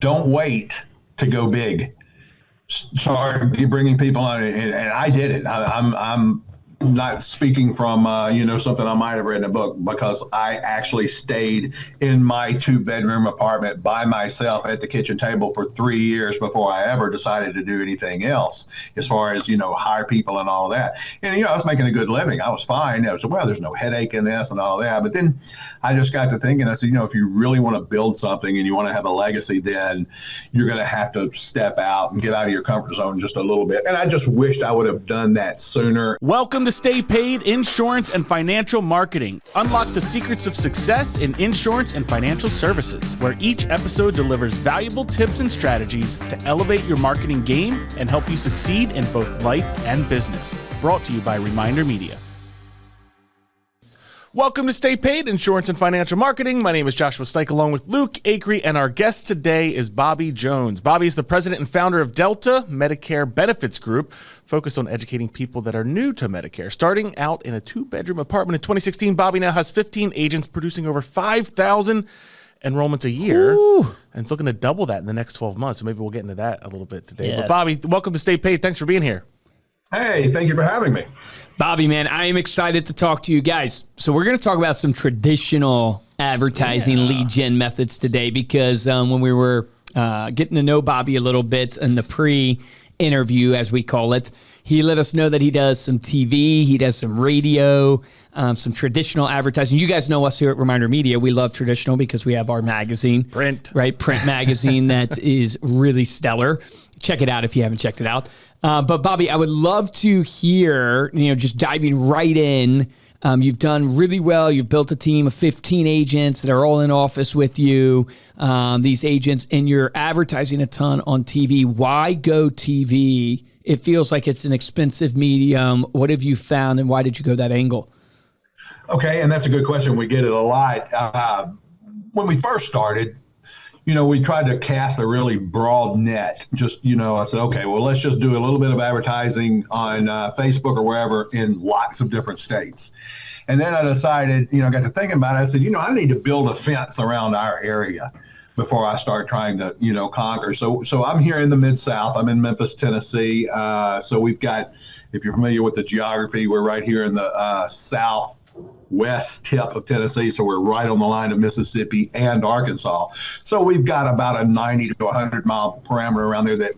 don't wait to go big. Start bringing people on, and I did it. I'm not speaking from something I might have read in a book, because I actually stayed in my 2-bedroom apartment by myself at the kitchen table for 3 years before I ever decided to do anything else, as far as hire people and all that. And I was making a good living. I was fine. I was, well, there's no headache in this and all that. But then I just got to thinking. I said, if you really want to build something and you want to have a legacy, then you're going to have to step out and get out of your comfort zone just a little bit. And I just wished I would have done that sooner. Welcome to Stay Paid Insurance and Financial Marketing. Unlock the secrets of success in insurance and financial services, where each episode delivers valuable tips and strategies to elevate your marketing game and help you succeed in both life and business. Brought to you by Reminder Media. Welcome to Stay Paid Insurance and Financial Marketing. My name is Joshua Stike, along with Luke Acree, and our guest today is Bobby Jones. Bobby is the president and founder of Delta Medicare Benefits Group, focused on educating people that are new to Medicare. Starting out in a 2-bedroom apartment in 2016, Bobby now has 15 agents producing over 5,000 enrollments a year. Ooh. And it's looking to double that in the next 12 months. So maybe we'll get into that a little bit today. Yes. But Bobby, welcome to Stay Paid. Thanks for being here. Hey, thank you for having me. Bobby, man, I am excited to talk to you guys. So we're going to talk about some traditional advertising lead gen methods today, because when we were getting to know Bobby a little bit in the pre-interview, as we call it, he let us know that he does some TV, he does some radio, some traditional advertising. You guys know us here at Reminder Media. We love traditional because we have our magazine. Print magazine that is really stellar. Check it out if you haven't checked it out. But Bobby, I would love to hear, just diving right in. You've done really well. You've built a team of 15 agents that are all in office with you, these agents, and you're advertising a ton on TV. Why go TV? It feels like it's an expensive medium. What have you found, and why did you go that angle? Okay, and that's a good question. We get it a lot. When we first started, we tried to cast a really broad net. Just, I said, okay, well, let's just do a little bit of advertising on Facebook or wherever in lots of different states. And then I decided, got to thinking about it. I said, I need to build a fence around our area before I start trying to, conquer. So I'm here in the Mid-South. I'm in Memphis, Tennessee. So we've got, if you're familiar with the geography, we're right here in the southwest tip of Tennessee, so we're right on the line of Mississippi and Arkansas. So we've got about a 90 to 100 mile perimeter around there, that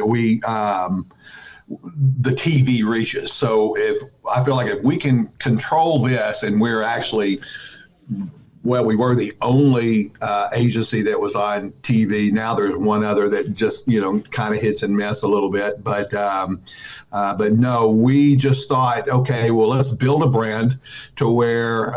we the TV reaches. So I feel like if we can control this, and we're actually, we were the only agency that was on TV. Now there's one other that just, kind of hits and miss a little bit. But no, we just thought, okay, well, let's build a brand to where,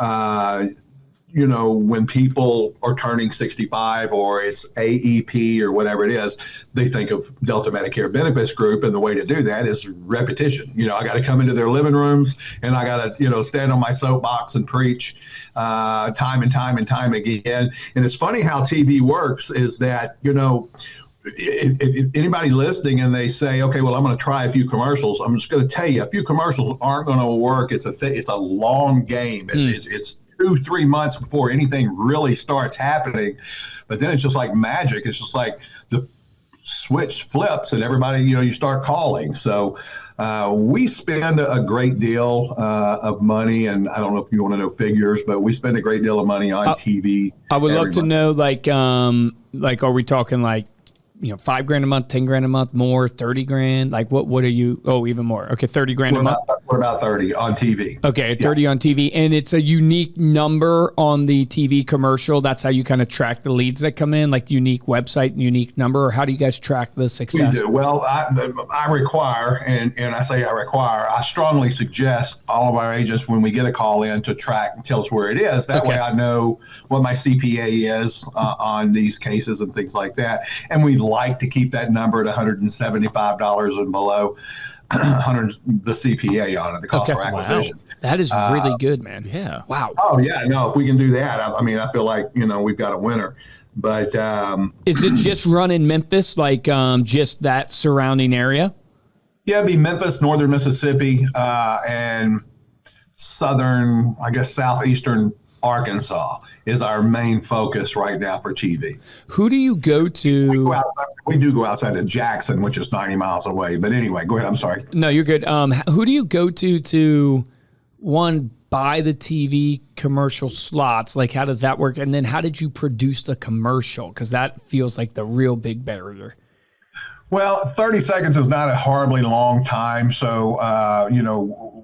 when people are turning 65 or it's AEP or whatever it is, they think of Delta Medicare Benefits Group. And the way to do that is repetition. I got to come into their living rooms, and I got to, stand on my soapbox and preach time and time and time again. And it's funny how TV works is that, if anybody listening and they say, okay, well, I'm going to try a few commercials, I'm just going to tell you, a few commercials aren't going to work. It's a long game. It's 2-3 months before anything really starts happening. But then it's just like magic. It's just like the switch flips and everybody, you start calling. So we spend a great deal of money, and I don't know if you want to know figures, but we spend a great deal of money on TV. I would love to know, like, are we talking like, $5,000 a month, $10,000 a month, more, 30,000? Like what are you? Oh, even more. Okay. 30,000 a month. We're about 30 on TV. Okay. 30 on TV. And it's a unique number on the TV commercial. That's how you kind of track the leads that come in, like unique website, unique number, or how do you guys track the success? We do. Well, I require, and I say I require, I strongly suggest all of our agents, when we get a call in, to track and tell us where it is. That way I know what my CPA is on these cases and things like that. And we like to keep that number at $175 and below, the CPA on it, the cost per acquisition. Wow. That is really good, man. Yeah. Wow. Oh yeah, no, if we can do that, I feel like, we've got a winner. But is it just run in Memphis, like just that surrounding area? Yeah, it'd be Memphis, northern Mississippi, and southern, I guess, southeastern Arkansas is our main focus right now for TV. Who do you go to? We do go outside to Jackson, which is 90 miles away. But anyway, go ahead. I'm sorry. No, you're good. Who do you go to one, buy the TV commercial slots? Like, how does that work? And then how did you produce the commercial? Because that feels like the real big barrier. Well, 30 seconds is not a horribly long time. So,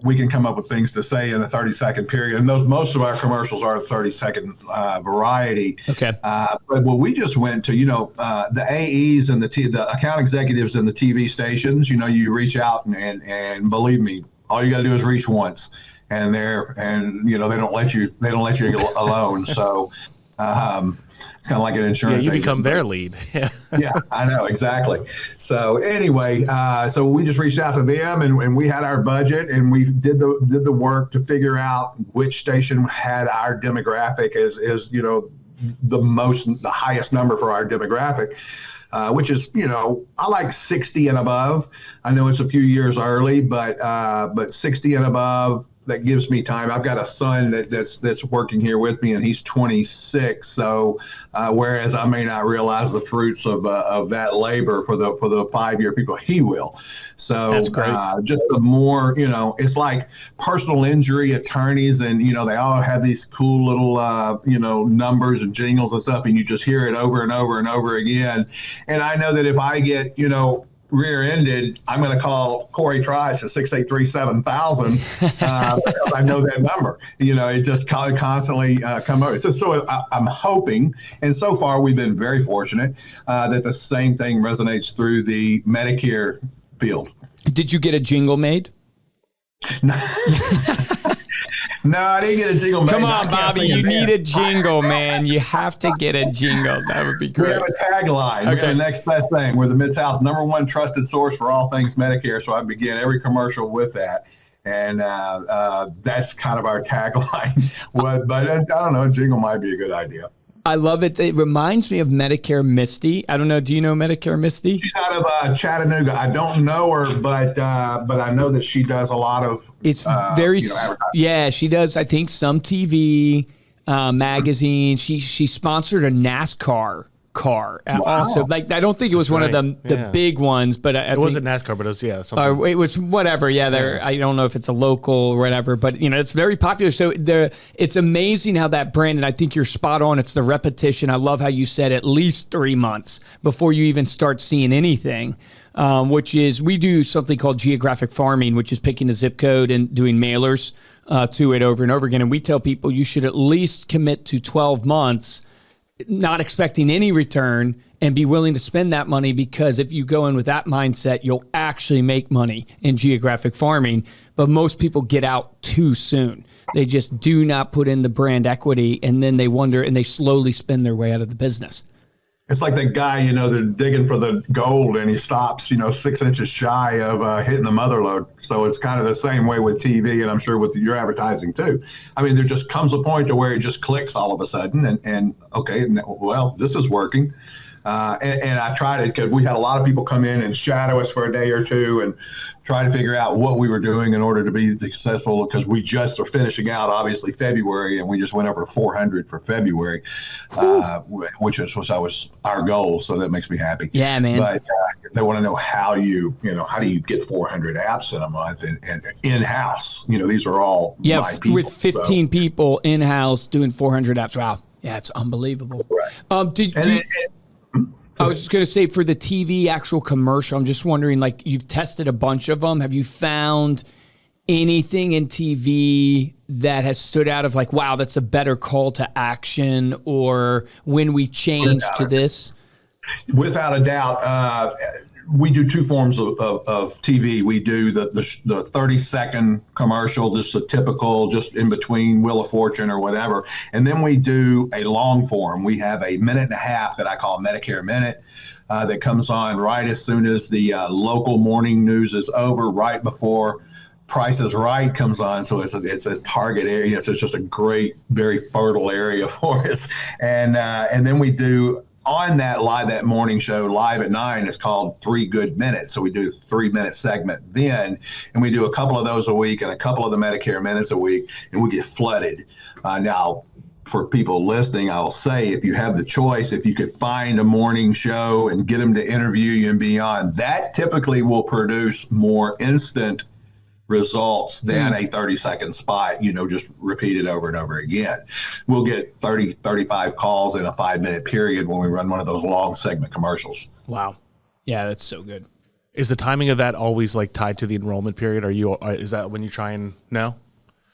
we can come up with things to say in a 30-second period. And most of our commercials are 30-second variety. Okay. But what we just went to, the AEs and the account executives in the TV stations, you reach out and believe me, all you got to do is reach once. And they don't let you alone. So it's kind of like an insurance. Yeah, you become agent. their lead. Yeah. Yeah, I know, exactly. So anyway, so we just reached out to them and we had our budget and we did the work to figure out which station had our demographic as the highest number for our demographic. Which is, I like 60 and above. I know it's a few years early, but 60 and above, that gives me time. I've got a son that's working here with me, and he's 26. So, whereas I may not realize the fruits of that labor for the 5-year people, he will. So, that's great. Just the more, it's like personal injury attorneys, and they all have these cool little numbers and jingles and stuff, and you just hear it over and over and over again. And I know that if I get rear-ended, I'm going to call Corey Trice at 683-7000 because I know that number. It just constantly come over. So I'm hoping, and so far we've been very fortunate that the same thing resonates through the Medicare field. Did you get a jingle made? No, I didn't get a jingle. Come on, Bobby, you need a jingle, man. You have to get a jingle. That would be great. We have a tagline. Okay. We have the next best thing. We're the Mid-South's #1 trusted source for all things Medicare. So I begin every commercial with that. And that's kind of our tagline. But I don't know, a jingle might be a good idea. I love it. It reminds me of Medicare Misty. I don't know. Do you know Medicare Misty? She's out of Chattanooga. I don't know her, but I know that she does a lot of. It's very. Yeah, she does. I think some TV, magazine. She sponsored a NASCAR car. Wow. Also, I don't think it was one of the big ones, but it wasn't NASCAR, but it was something. It was whatever. Yeah, I don't know if it's a local or whatever, but it's very popular. So it's amazing how that brand, and I think you're spot on. It's the repetition. I love how you said at least 3 months before you even start seeing anything. Which is, we do something called geographic farming, which is picking a zip code and doing mailers to it over and over again. And we tell people you should at least commit to 12 months, not expecting any return, and be willing to spend that money, because if you go in with that mindset, you'll actually make money in geographic farming. But most people get out too soon. They just do not put in the brand equity, and then they wonder, and they slowly spin their way out of the business. It's like that guy, they're digging for the gold and he stops, 6 inches shy of hitting the mother lode. So it's kind of the same way with TV, and I'm sure with your advertising too. I mean, there just comes a point to where it just clicks all of a sudden and okay, well, this is working. And I tried it because we had a lot of people come in and shadow us for a day or two and try to figure out what we were doing in order to be successful, because we just are finishing out, obviously, February, and we just went over 400 for February, which was our goal. So that makes me happy. Yeah, man. But they want to know how do you get 400 apps in a month and in-house. These are all my people, with 15 people in-house doing 400 apps. Wow. Yeah, it's unbelievable. Right. I was just going to say, for the TV actual commercial, I'm just wondering, like, you've tested a bunch of them. Have you found anything in TV that has stood out of like, wow, that's a better call to action, or when we change to this? Without a doubt. We do two forms of TV. We do the 30-second commercial, just a typical, just in between Wheel of Fortune or whatever. And then we do a long form. We have a minute and a half that I call Medicare Minute that comes on right as soon as the local morning news is over, right before Price is Right comes on. So it's a target area. So it's just a great, very fertile area for us. And then we do, on that morning show, live at 9, it's called 3 Good Minutes. So we do a 3-minute segment then, and we do a couple of those a week and a couple of the Medicare Minutes a week, and we get flooded. Now, for people listening, I'll say, if you have the choice, if you could find a morning show and get them to interview you and beyond, that typically will produce more instant results than a 30-second spot, just repeated over and over again. We'll get 30, 35 calls in a 5-minute period when we run one of those long segment commercials. Wow. Yeah, that's so good. Is the timing of that always like tied to the enrollment period? Is that when you try and no?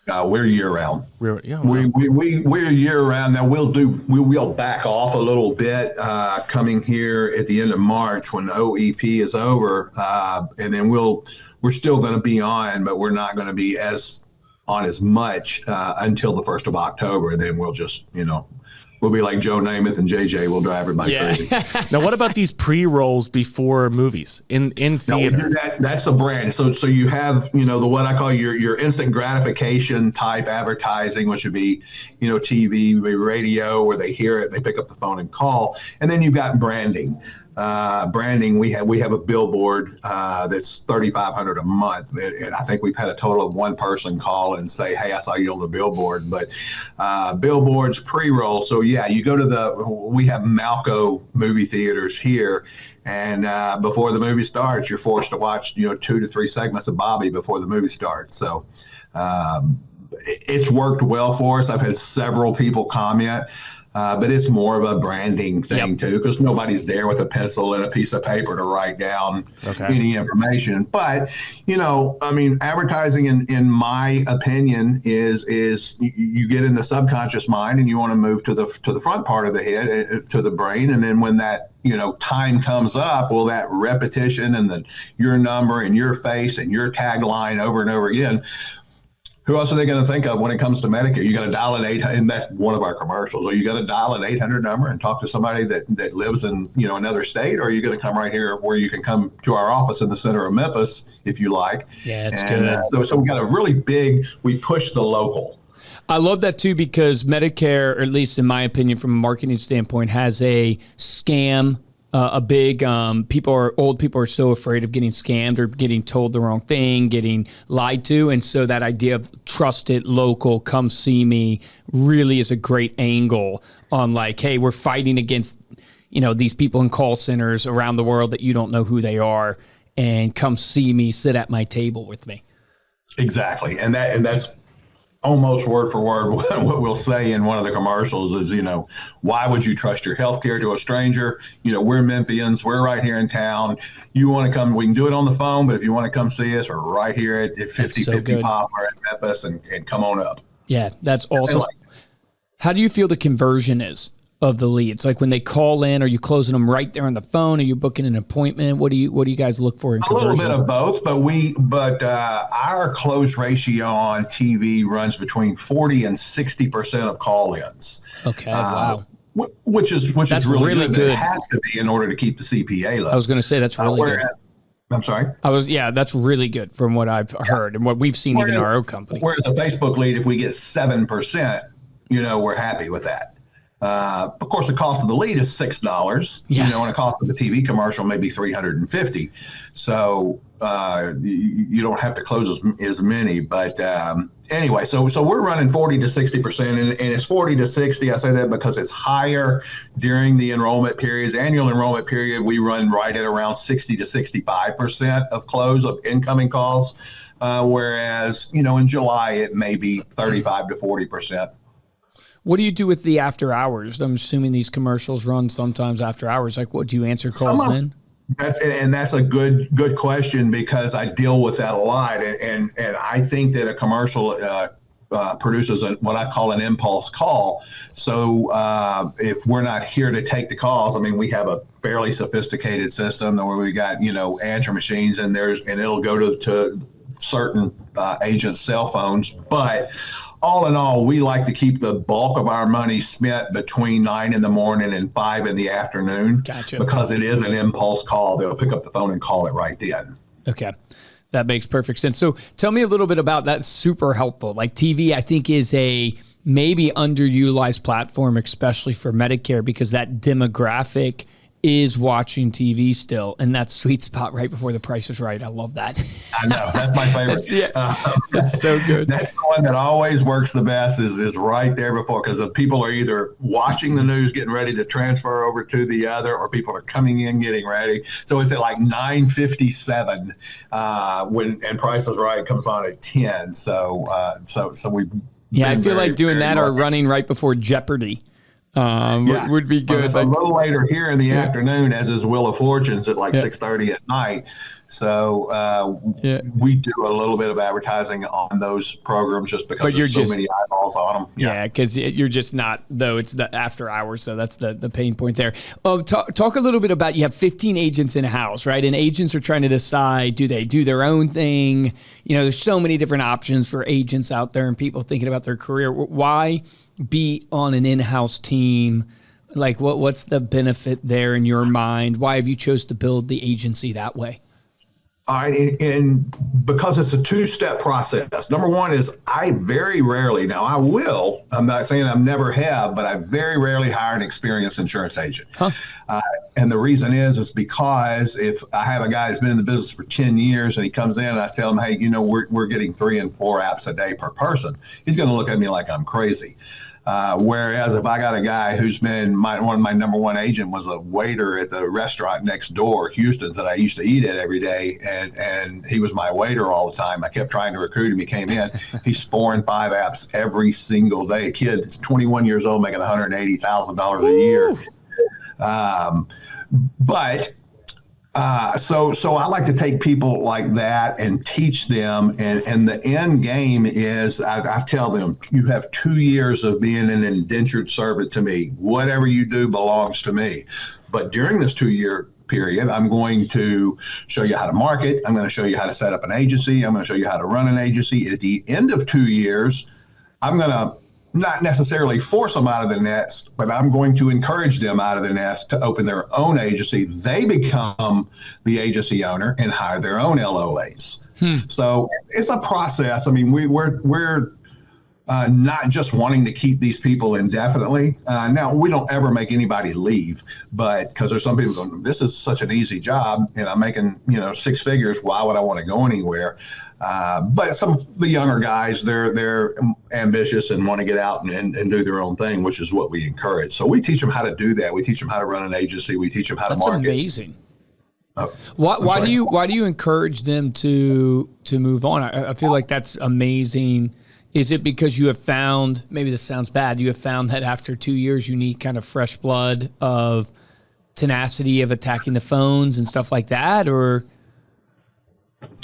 We're year round. We're year round. Now we'll back off a little bit coming here at the end of March when OEP is over, and then we're still going to be on, but we're not going to be as much until the 1st of October. And then we'll just we'll be like Joe Namath and JJ. We'll drive everybody crazy. Now, what about these pre-rolls before movies in theater? No, that's a brand. So you have, the what I call your instant gratification type advertising, which would be, TV, radio, where they hear it, they pick up the phone and call. And then you've got branding. We have a billboard that's $3,500 a month, and I think we've had a total of one person call and say, "Hey, I saw you on the billboard." But billboards, pre-roll. So yeah, you go to we have Malco movie theaters here, and before the movie starts, you're forced to watch 2 to 3 segments of Bobby before the movie starts. So it's worked well for us. I've had several people comment. But it's more of a branding thing too, because nobody's there with a pencil and a piece of paper to write down any information. But advertising, in my opinion, is you get in the subconscious mind and you want to move to the front part of the head, to the brain, and then when that time comes up, well, that repetition and your number and your face and your tagline over and over again. Who else are they going to think of when it comes to Medicare? You got to dial an 800, and that's one of our commercials. Are you going to dial an 800 number and talk to somebody that lives in another state, or are you going to come right here where you can come to our office in the center of Memphis if you like? Yeah, it's good. So we got a really big. We push the local. I love that too, because Medicare, or at least in my opinion, from a marketing standpoint, has a scam. Old people are so afraid of getting scammed or getting told the wrong thing, getting lied to. And so that idea of trusted, local, come see me really is a great angle on like, hey, we're fighting against, these people in call centers around the world that you don't know who they are, and come see me, sit at my table with me. Exactly. And that's almost word for word what we'll say in one of the commercials is, why would you trust your health care to a stranger? We're Memphians. We're right here in town. You want to come, we can do it on the phone, but if you want to come see us, we're right here at 5050 Poplar at Memphis, and come on up. Yeah, that's awesome. How do you feel the conversion is of the leads? Like when they call in, are you closing them right there on the phone? Are you booking an appointment? What do you guys look for in conversion? A little bit of both, but our close ratio on TV runs between 40 and 60% of call-ins. Okay, wow. Which is really good. It has to be in order to keep the CPA low. I was going to say that's really good. I'm sorry? That's really good from what I've heard and what we've seen even in our own company. Whereas a Facebook lead, if we get 7%, we're happy with that. Of course, the cost of the lead is $6, and the cost of the TV commercial may be $350. So you don't have to close as many. But anyway, so we're running 40 to 60%, and it's 40 to 60. I say that because it's higher during the enrollment periods. Annual enrollment period, we run right at around 60 to 65% of close of incoming calls, whereas in July it may be 35 to 40%. What do you do with the after hours? I'm assuming these commercials run sometimes after hours. Like, what do you answer calls then? That's a good question, because I deal with that a lot, and I think that a commercial produces what I call an impulse call. So if we're not here to take the calls, we have a fairly sophisticated system where we got answer machines, and it'll go to certain agents' cell phones, but all in all, we like to keep the bulk of our money spent between 9 in the morning and 5 in the afternoon. Gotcha. Because it is an impulse call. They'll pick up the phone and call it right then. Okay. That makes perfect sense. So tell me a little bit about that. Super helpful. Like TV, I think, is a maybe underutilized platform, especially for Medicare, because that demographic is watching TV still, and that sweet spot right before The Price is Right. I love that. I know, that's my favorite. That's so good. That's the one that always works the best. Is right there before, because the people are either watching the news, getting ready to transfer over to the other, or people are coming in getting ready. So it's at like 9:57 and Price is Right comes on at 10. So we. Yeah, I feel like doing that or running right before Jeopardy. Would be good. It's a little later here in the afternoon, as is Wheel of Fortune's at like 6:30 at night. So we do a little bit of advertising on those programs just because there's so many eyeballs on them. Yeah, because you're just not, though it's the after hours, so that's the pain point there. Talk a little bit about, you have 15 agents in a house, right? And agents are trying to decide, do they do their own thing? There's so many different options for agents out there and people thinking about their career. Why be on an in-house team? Like, what's the benefit there in your mind? Why have you chose to build the agency that way? And because it's a two-step process. Number one is I very rarely, now I will, I'm not saying I never have, but I very rarely hire an experienced insurance agent. And the reason is because if I have a guy who's been in the business for 10 years and he comes in and I tell him, hey, we're getting 3 and 4 apps a day per person, he's going to look at me like I'm crazy. Whereas if I got a guy who's been one of my number one agent was a waiter at the restaurant next door, Houston's, that I used to eat at every day, and he was my waiter all the time. I kept trying to recruit him. He came in. He's 4 and 5 apps every single day. A kid is 21 years old, making $180,000 a year. So I like to take people like that and teach them. And the end game is I tell them, you have 2 years of being an indentured servant to me. Whatever you do belongs to me. But during this 2-year period, I'm going to show you how to market. I'm going to show you how to set up an agency. I'm going to show you how to run an agency. At the end of 2 years, I'm going to not necessarily force them out of the nest, but I'm going to encourage them out of the nest to open their own agency. They become the agency owner and hire their own LOAs. So it's a process. I mean, we're not just wanting to keep these people indefinitely. Now, we don't ever make anybody leave, but because there's some people going, this is such an easy job and I'm making 6 figures. Why would I want to go anywhere? But some of the younger guys, they're ambitious and want to get out and do their own thing, which is what we encourage. So we teach them how to do that. We teach them how to run an agency. We teach them how to market. That's amazing. Why do you encourage them to move on? I feel like that's amazing. Is it because you have found, maybe this sounds bad, you have found that after 2 years you need kind of fresh blood of tenacity of attacking the phones and stuff like that, or?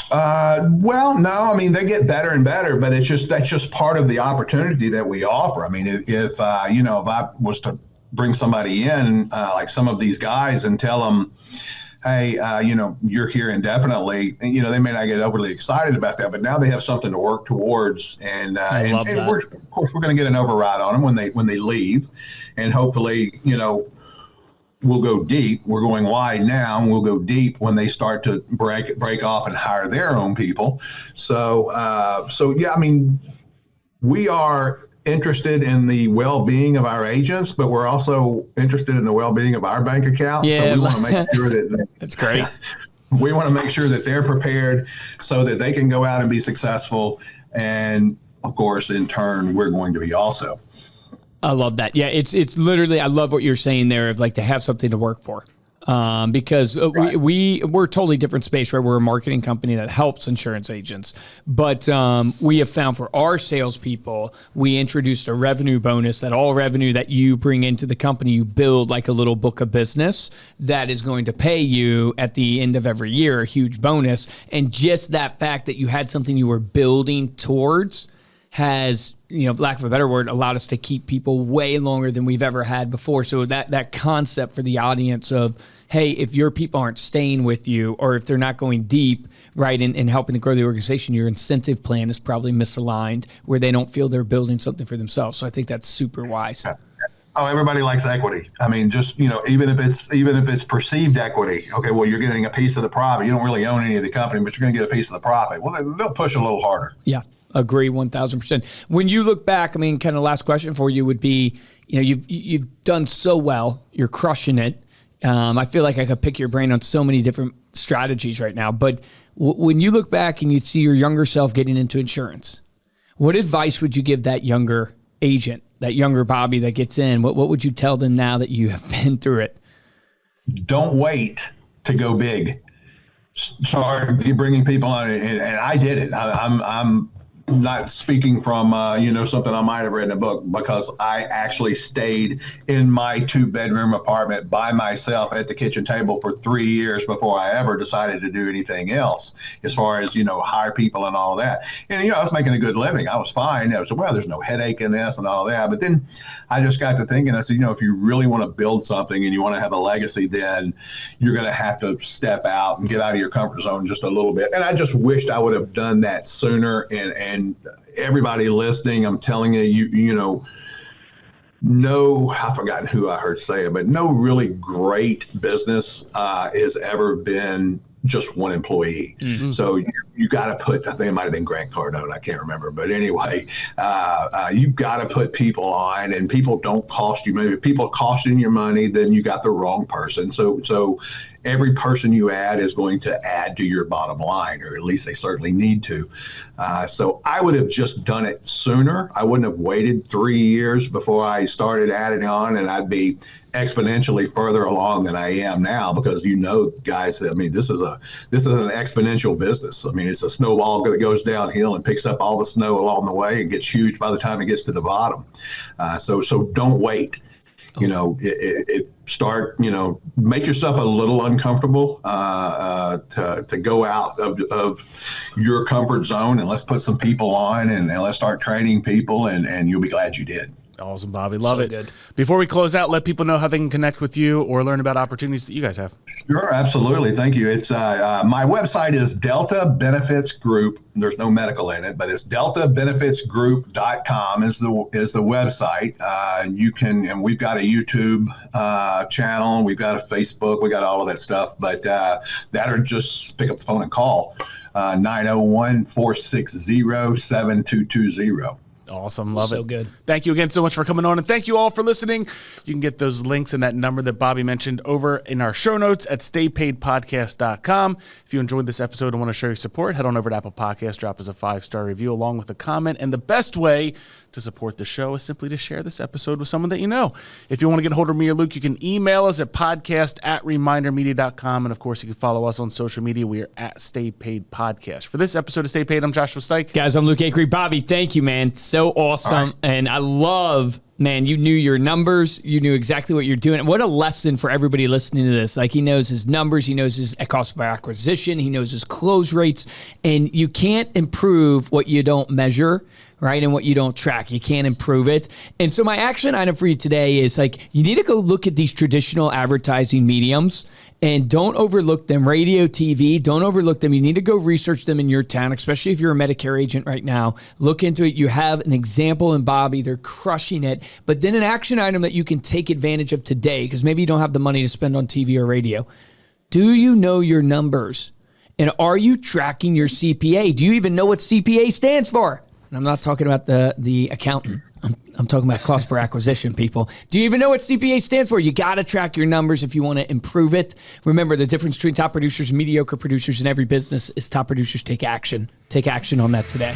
Well, no, I mean, they get better and better, but that's just part of the opportunity that we offer. I mean, if I was to bring somebody in, like some of these guys, and tell them, hey, you're here indefinitely, and, they may not get overly excited about that, but now they have something to work towards. And, of course, we're going to get an override on them when they leave, and hopefully, we'll go deep. We're going wide now, and we'll go deep when they start to break off and hire their own people. So yeah, I mean, we are interested in the well-being of our agents, but we're also interested in the well-being of our bank account. Yeah, so we want to make sure that that's great. We want to make sure that they're prepared so that they can go out and be successful. And of course, in turn, we're going to be also. I love that. Yeah, it's literally, I love what you're saying there of like to have something to work for. Because right. we're a totally different space, right? We're a marketing company that helps insurance agents. But we have found for our salespeople, we introduced a revenue bonus that all revenue that you bring into the company, you build like a little book of business that is going to pay you at the end of every year, a huge bonus. And just that fact that you had something you were building towards has, lack of a better word, allowed us to keep people way longer than we've ever had before. So that concept for the audience of, hey, if your people aren't staying with you or if they're not going deep, right, in helping to grow the organization, your incentive plan is probably misaligned where they don't feel they're building something for themselves. So I think that's super wise. Oh, everybody likes equity. I mean, just, even if it's perceived equity, okay, well, you're getting a piece of the profit. You don't really own any of the company, but you're going to get a piece of the profit. Well, they'll push a little harder. Yeah. Agree 1,000%. When you look back, I mean, kind of last question for you would be, you've done so well, you're crushing it. I feel like I could pick your brain on so many different strategies right now. But when you look back and you see your younger self getting into insurance, what advice would you give that younger agent, that younger Bobby that gets in? What would you tell them now that you have been through it? Don't wait to go big. Start bringing people on, and I did it. I'm not speaking from something I might have read in a book, because I actually stayed in my 2-bedroom apartment by myself at the kitchen table for 3 years before I ever decided to do anything else, as far as hire people and all that. And I was making a good living. I was fine. I was, well, there's no headache in this and all that. But then I just got to thinking. I said, if you really want to build something and you want to have a legacy, then you're going to have to step out and get out of your comfort zone just a little bit. And I just wished I would have done that sooner. And everybody listening, I'm telling you, no, I've forgotten who I heard say it, but no really great business has ever been just one employee. Mm-hmm. So you got to put, I think it might have been Grant Cardone, I can't remember, but anyway, you've got to put people on, and people don't cost you money. If people costing your money, then you got the wrong person. So every person you add is going to add to your bottom line, or at least they certainly need to. So I would have just done it sooner. I wouldn't have waited 3 years before I started adding on, and I'd be exponentially further along than I am now, because guys, I mean, this is an exponential business. I mean, it's a snowball that goes downhill and picks up all the snow along the way and gets huge by the time it gets to the bottom. So don't wait. Start, make yourself a little uncomfortable to go out of your comfort zone, and let's put some people on, and let's start training people, and you'll be glad you did. Awesome, Bobby. Love it. Good. Before we close out, let people know how they can connect with you or learn about opportunities that you guys have. Sure, absolutely. Thank you. It's my website is Delta Benefits Group. There's no medical in it, but it's deltabenefitsgroup.com is the website. And we've got a YouTube channel, we've got a Facebook, we got all of that stuff. But that, or just pick up the phone and call 901-460-7220. Awesome. Love it. So good. Thank you again so much for coming on, and thank you all for listening. You can get those links and that number that Bobby mentioned over in our show notes at staypaidpodcast.com. If you enjoyed this episode and want to show your support, head on over to Apple Podcasts, drop us a 5-star review along with a comment. And the best way to support the show is simply to share this episode with someone that you know. If you want to get a hold of me or Luke, you can email us at podcast@remindermedia.com. And of course, you can follow us on social media. We are at Stay Paid Podcast. For this episode of Stay Paid, I'm Joshua Stike. Guys, I'm Luke Acree. Bobby, thank you, man. So awesome. Right. And I love, man, you knew your numbers. You knew exactly what you're doing. And what a lesson for everybody listening to this. Like, he knows his numbers. He knows his cost per acquisition. He knows his close rates. And you can't improve what you don't measure, right? And what you don't track. You can't improve it. And so my action item for you today is, like, you need to go look at these traditional advertising mediums and don't overlook them. Radio, TV, don't overlook them. You need to go research them in your town, especially if you're a Medicare agent right now. Look into it. You have an example in Bobby. They're crushing it. But then an action item that you can take advantage of today, because maybe you don't have the money to spend on TV or radio. Do you know your numbers? And are you tracking your CPA? Do you even know what CPA stands for? And I'm not talking about the accountant. I'm talking about cost per acquisition, people. Do you even know what CPA stands for? You got to track your numbers if you want to improve it. Remember, the difference between top producers and mediocre producers in every business is top producers take action. Take action on that today.